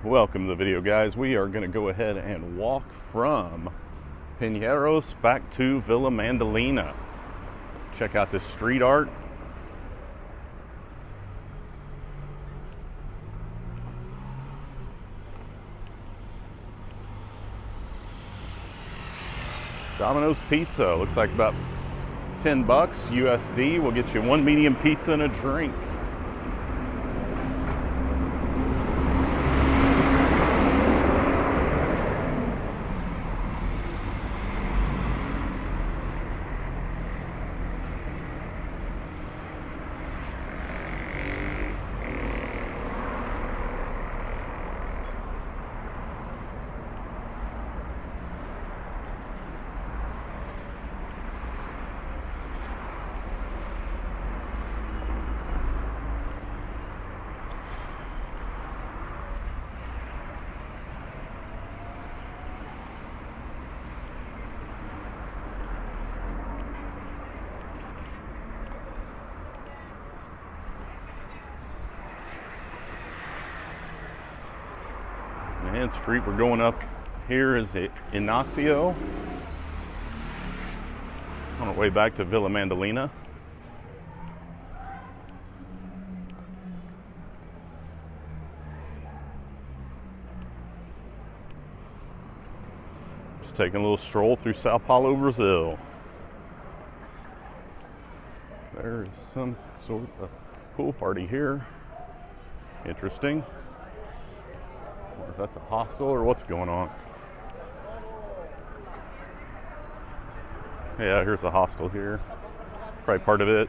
Welcome to the video, guys. We are going to go ahead and walk from Pinheiros back to Vila Madalena. Check out this street art. Domino's Pizza. Looks like about $10 USD. We'll get you one medium pizza and a drink. And street we're going up here is Inacio. On our way back to Vila Madalena. Just taking a little stroll through São Paulo, Brazil. There is some sort of pool party here. Interesting. I wonder if that's a hostel or what's going on. Yeah, here's a hostel here. Probably part of it.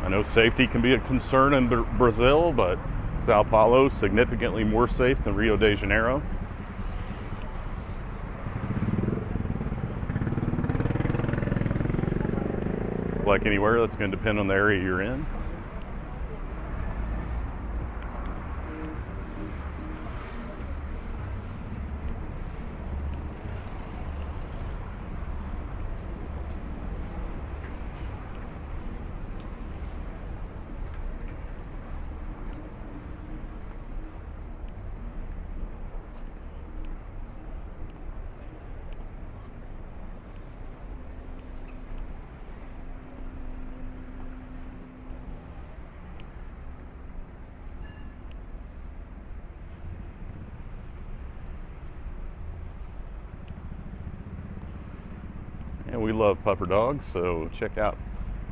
I know safety can be a concern in Brazil, but São Paulo is significantly more safe than Rio de Janeiro. Like anywhere, that's going to depend on the area you're in. And we love pupper dogs, so check out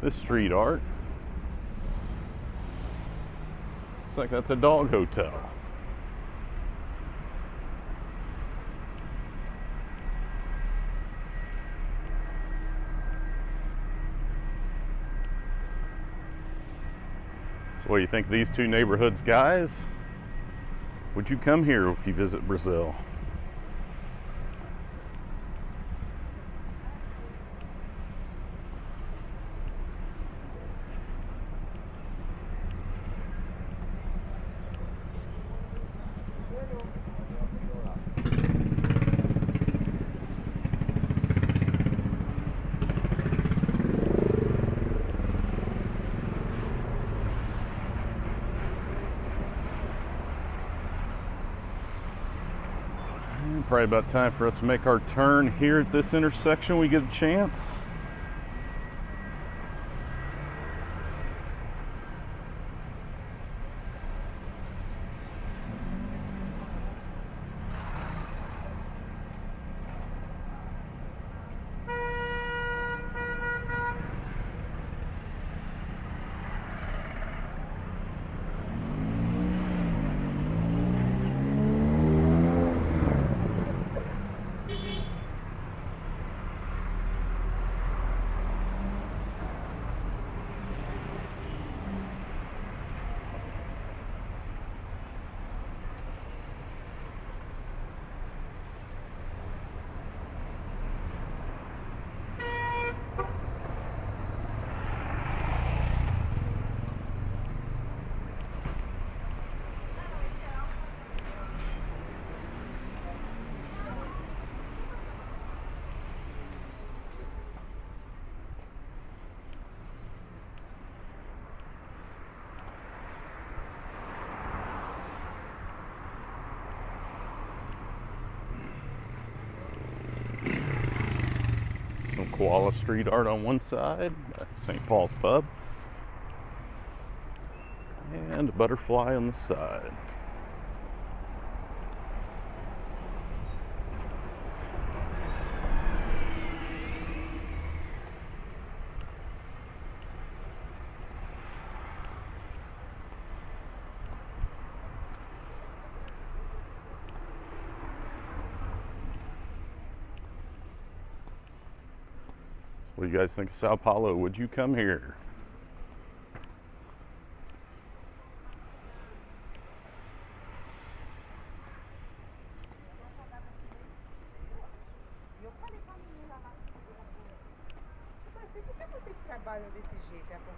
this street art. Looks like that's a dog hotel. So what do you think of these two neighborhoods, guys? Would you come here if you visit Brazil? Probably about time for us to make our turn here at this intersection. We get a chance. koala street art on one side, St. Paul's Pub, and a butterfly on the side. What do you guys think of Sao Paulo? Would you come here? Por que vocês trabalham desse jeito? É assim,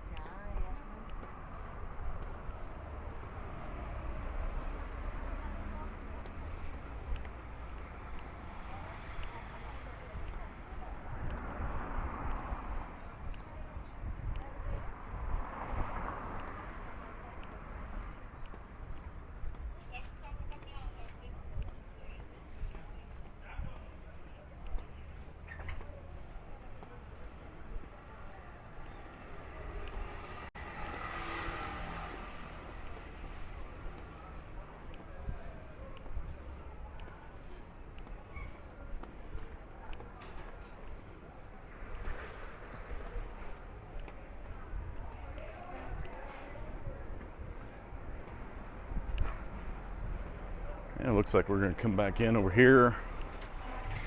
And it looks like we're going to come back in over here.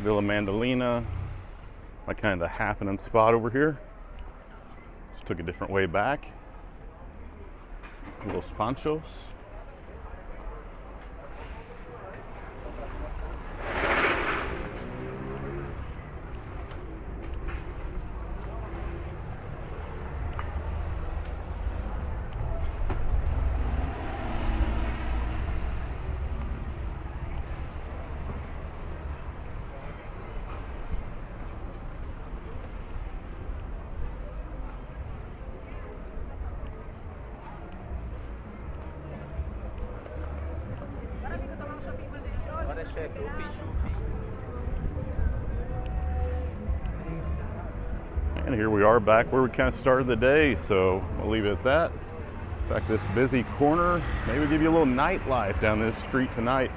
Vila Madalena, like kind of the happening spot over here. Just took a different way back. Los Panchos. And here we are back where we kind of started the day, so we'll leave it at that. Back this busy corner. Maybe give you a little nightlife down this street tonight.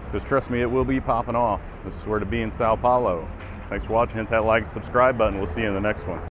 Because trust me, it will be popping off. This is where to be in Sao Paulo. Thanks for watching. Hit that like and subscribe button. We'll see you in the next one.